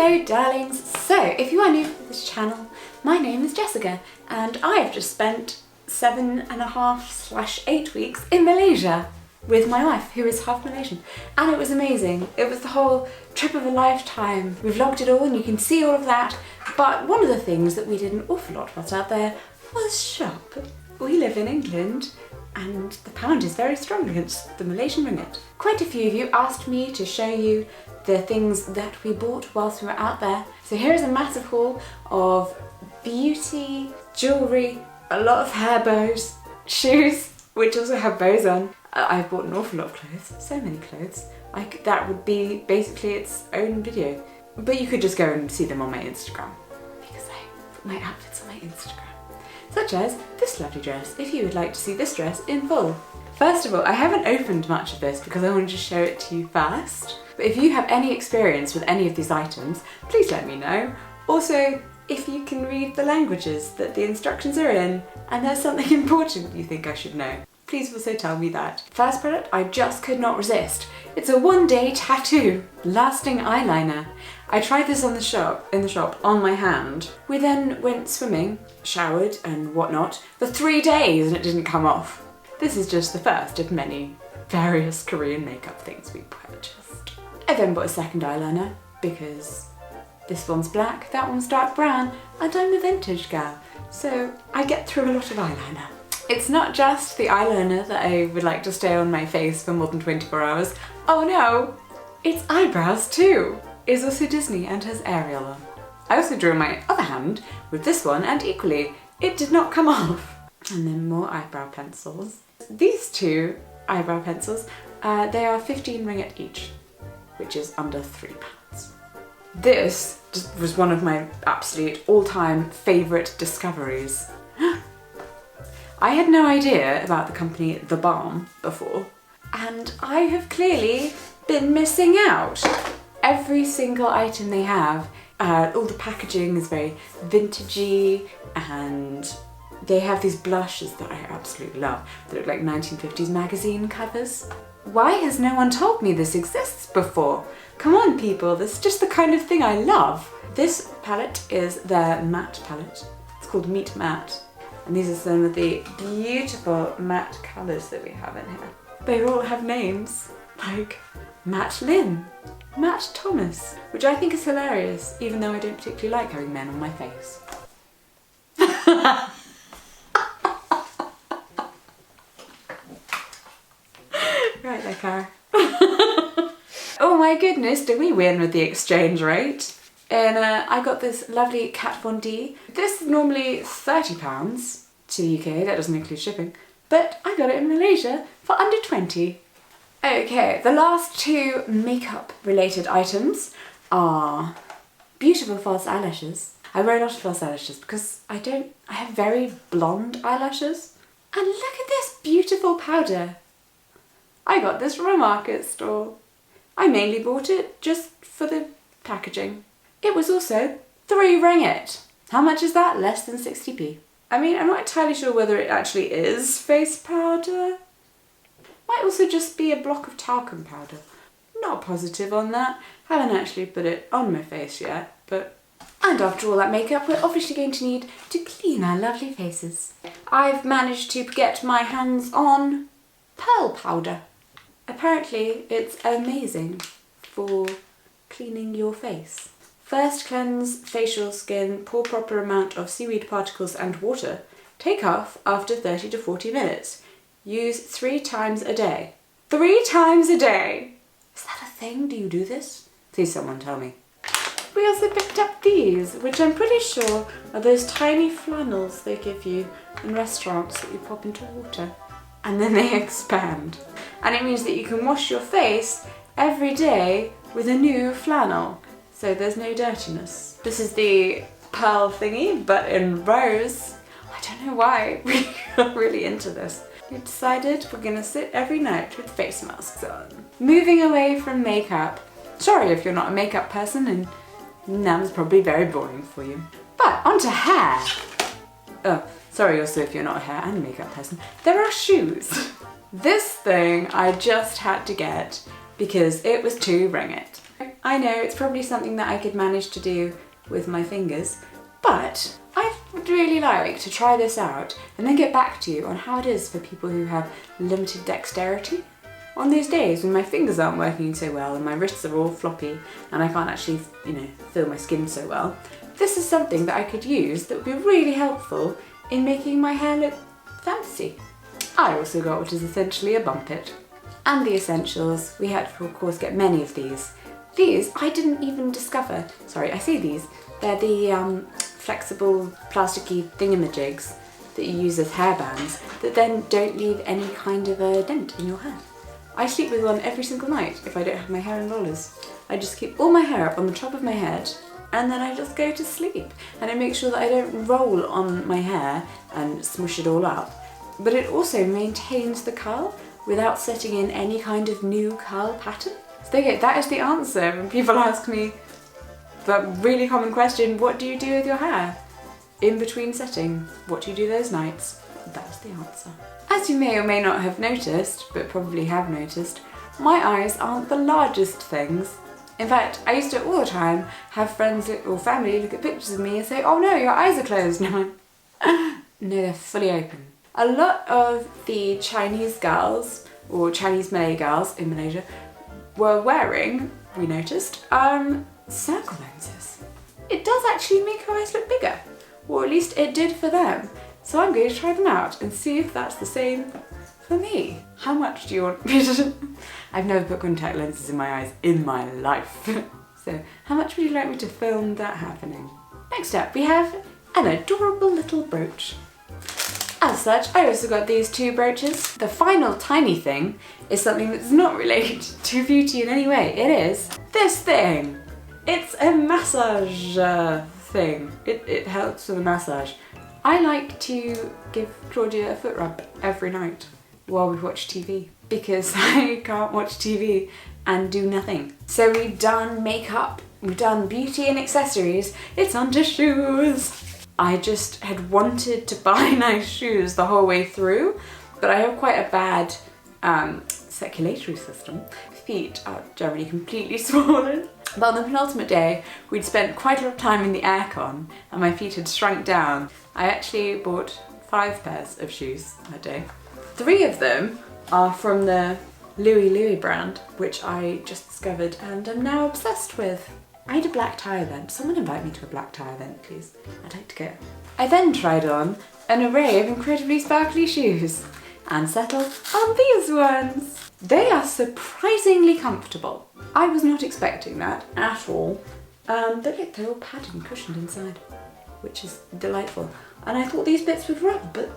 Hello darlings! So if you are new to this channel, my name is Jessica and I have just spent 7.5/8 weeks in Malaysia with my wife, who is half Malaysian, and it was amazing. It was the whole trip of a lifetime. We vlogged it all and you can see all of that, but one of the things that we did an awful lot whilst out there was shop. We live in England and the pound is very strong against the Malaysian ringgit. Quite a few of you asked me to show you the things that we bought whilst we were out there. So here is a massive haul of beauty, jewellery, a lot of hair bows, shoes, which also have bows on. I've bought an awful lot of clothes, so many clothes. That would be basically its own video. But you could just go and see them on my Instagram, because I put my outfits on my Instagram. Such as this lovely dress, if you would like to see this dress in full. First of all, I haven't opened much of this because I wanted to show it to you first. But if you have any experience with any of these items, please let me know. Also, if you can read the languages that the instructions are in and there's something important you think I should know, please also tell me that. First product I just could not resist. It's a one-day tattoo, lasting eyeliner. I tried this in the shop on my hand. We then went swimming, showered and whatnot for 3 days and it didn't come off. This is just the first of many various Korean makeup things we purchased. I then bought a second eyeliner because this one's black, that one's dark brown, and I'm a vintage gal, so I get through a lot of eyeliner. It's not just the eyeliner that I would like to stay on my face for more than 24 hours. Oh no, it's eyebrows too. It's also Disney and has Ariel on. I also drew on my other hand with this one and equally, it did not come off. And then more eyebrow pencils. These two eyebrow pencils, they are 15 ringgit each, which is under £3. This was one of my absolute all-time favourite discoveries. I had no idea about the company The Balm before, and I have clearly been missing out. Every single item they have, all the packaging is very vintagey, and they have these blushes that I absolutely love that look like 1950s magazine covers. Why has no one told me this exists before? Come on people, this is just the kind of thing I love. This palette is their matte palette. It's called Meet Matte. And these are some of the beautiful matte colours that we have in here. They all have names like Matte Lynn, Matt Thomas, which I think is hilarious, even though I don't particularly like having men on my face. Right there, Cara. Oh my goodness, did we win with the exchange rate? And I got this lovely Kat Von D. This is normally £30 to the UK, that doesn't include shipping, but I got it in Malaysia for under 20. Okay, the last two makeup related items are beautiful false eyelashes. I wear a lot of false eyelashes because I have very blonde eyelashes. And look at this beautiful powder. I got this from a market store. I mainly bought it just for the packaging. It was also 3 ringgit. How much is that? Less than 60p. I mean, I'm not entirely sure whether it actually is face powder. Might also just be a block of talcum powder. Not positive on that. Haven't actually put it on my face yet, but... And after all that makeup, we're obviously going to need to clean our lovely faces. I've managed to get my hands on pearl powder. Apparently, it's amazing for cleaning your face. First cleanse facial skin, pour proper amount of seaweed particles and water. Take off after 30 to 40 minutes. Use 3 times a day. 3 times a day? Is that a thing? Do you do this? Please someone tell me. We also picked up these, which I'm pretty sure are those tiny flannels they give you in restaurants that you pop into water. And then they expand. And it means that you can wash your face every day with a new flannel. So there's no dirtiness. This is the pearl thingy, but in rose. I don't know why we got really into this. We decided we're gonna sit every night with face masks on. Moving away from makeup. Sorry if you're not a makeup person and that was probably very boring for you. But onto hair. Oh, sorry also if you're not a hair and makeup person. There are shoes. This thing I just had to get because it was 2 ringgit. I know, it's probably something that I could manage to do with my fingers, but I would really like to try this out and then get back to you on how it is for people who have limited dexterity. On these days when my fingers aren't working so well and my wrists are all floppy and I can't actually, feel my skin so well, this is something that I could use that would be really helpful in making my hair look fancy. I also got what is essentially a bump it. And the essentials, we had to of course get many of these. These I didn't even discover, sorry I say these, they're the flexible plasticky thingamajigs that you use as hairbands that then don't leave any kind of a dent in your hair. I sleep with one every single night if I don't have my hair in rollers. I just keep all my hair up on the top of my head and then I just go to sleep. And it makes sure that I don't roll on my hair and smush it all up. But it also maintains the curl without setting in any kind of new curl pattern. So there you go, that is the answer when people ask me that really common question, what do you do with your hair? In between setting, what do you do those nights? That's the answer. As you may or may not have noticed, but probably have noticed, my eyes aren't the largest things. In fact, I used to all the time have friends or family look at pictures of me and say, oh no, your eyes are closed. No, they're fully open. A lot of the Chinese girls, or Chinese Malay girls in Malaysia, were wearing, we noticed, circle lenses. It does actually make your eyes look bigger, or at least it did for them. So I'm going to try them out and see if that's the same for me. How much do you want me to... I've never put contact lenses in my eyes in my life. So how much would you like me to film that happening? Next up we have an adorable little brooch. As such, I also got these two brooches. The final tiny thing is something that's not related to beauty in any way. It is this thing. It's a massage thing. It helps with a massage. I like to give Claudia a foot rub every night while we watch TV because I can't watch TV and do nothing. So we've done makeup, we've done beauty and accessories, it's on to shoes. I just had wanted to buy nice shoes the whole way through, but I have quite a bad circulatory system. Feet are generally completely swollen. But on the penultimate day, we'd spent quite a lot of time in the aircon and my feet had shrunk down. I actually bought 5 pairs of shoes that day. 3 of them are from the Louis brand, which I just discovered and am now obsessed with. I had a black tie event. Someone invite me to a black tie event, please. I'd like to go. I then tried on an array of incredibly sparkly shoes and settled on these ones. They are surprisingly comfortable. I was not expecting that at all. But look, they're all padded and cushioned inside, which is delightful. And I thought these bits would rub, but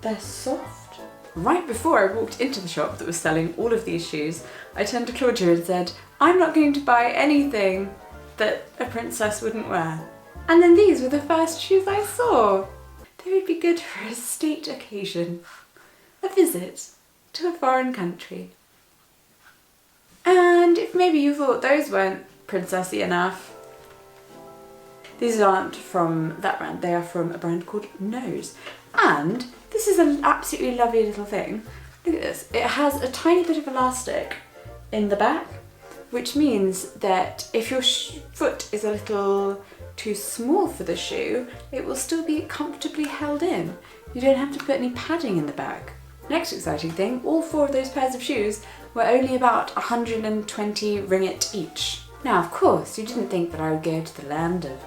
they're soft. Right before I walked into the shop that was selling all of these shoes, I turned to Claudia and said, I'm not going to buy anything that a princess wouldn't wear. And then these were the first shoes I saw. They would be good for a state occasion, a visit to a foreign country. And if maybe you thought those weren't princessy enough, these aren't from that brand, they are from a brand called Nose. And this is an absolutely lovely little thing. Look at this, it has a tiny bit of elastic in the back, which means that if your foot is a little too small for the shoe, it will still be comfortably held in. You don't have to put any padding in the back. Next exciting thing, all 4 of those pairs of shoes were only about 120 ringgit each. Now of course you didn't think that I would go to the land of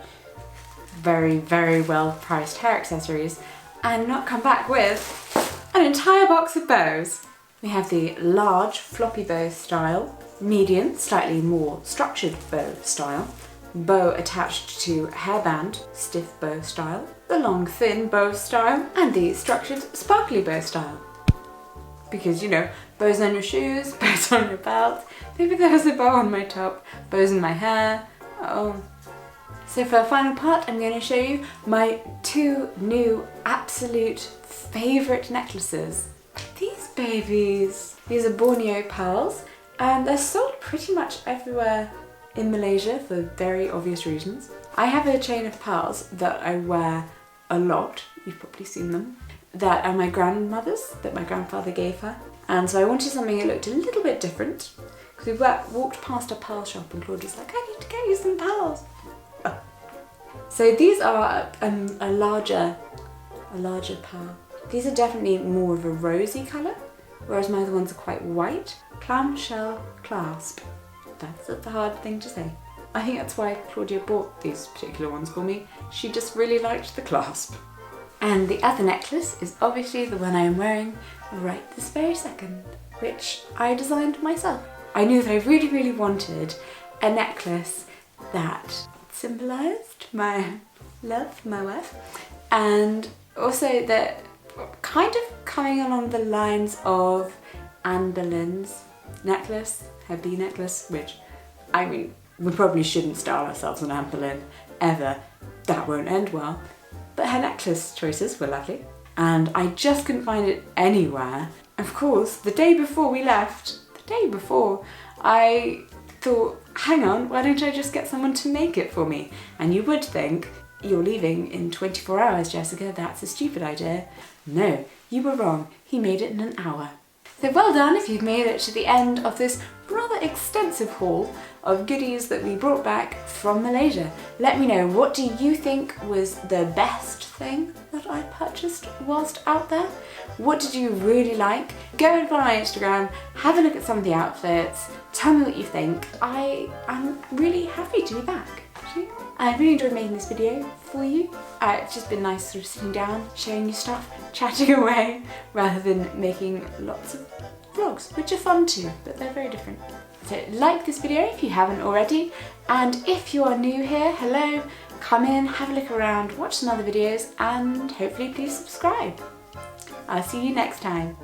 very, very well priced hair accessories and not come back with an entire box of bows. We have the large floppy bow style, medium, slightly more structured bow style, bow attached to hairband, stiff bow style, the long thin bow style, and the structured sparkly bow style. Because, you know, bows on your shoes, bows on your belt, maybe there was a bow on my top, bows in my hair, oh. So for the final part, I'm going to show you my 2 new absolute favourite necklaces. These babies. These are Borneo Pearls, and they're sold pretty much everywhere in Malaysia for very obvious reasons. I have a chain of pearls that I wear a lot, you've probably seen them, that are my grandmother's, that my grandfather gave her. And so I wanted something that looked a little bit different, because we walked past a pearl shop and Claudia's like, I need to get you some pearls. Oh. So these are a larger pearl. These are definitely more of a rosy colour, whereas my other ones are quite white. Clamshell clasp. That's a hard thing to say. I think that's why Claudia bought these particular ones for me. She just really liked the clasp. And the other necklace is obviously the one I am wearing right this very second, which I designed myself. I knew that I really, really wanted a necklace that symbolised my love, my wife, and also that kind of coming along the lines of Anne Boleyn's necklace, her bee necklace, which, I mean, we probably shouldn't style ourselves on Anne Boleyn ever. That won't end well. But her necklace choices were lovely, and I just couldn't find it anywhere. Of course, the day before we left, I thought, hang on, why don't I just get someone to make it for me? And you would think, you're leaving in 24 hours, Jessica, that's a stupid idea. No, you were wrong. He made it in an hour. So well done if you've made it to the end of this rather extensive haul of goodies that we brought back from Malaysia. Let me know, what do you think was the best thing that I purchased whilst out there? What did you really like? Go and follow my Instagram, have a look at some of the outfits, tell me what you think. I am really happy to be back, actually. I really enjoyed making this video for you. It's just been nice sort of sitting down, showing you stuff, chatting away, rather than making lots of vlogs, which are fun too, but they're very different. So like this video if you haven't already, and if you are new here, hello, come in, have a look around, watch some other videos, and hopefully please subscribe. I'll see you next time.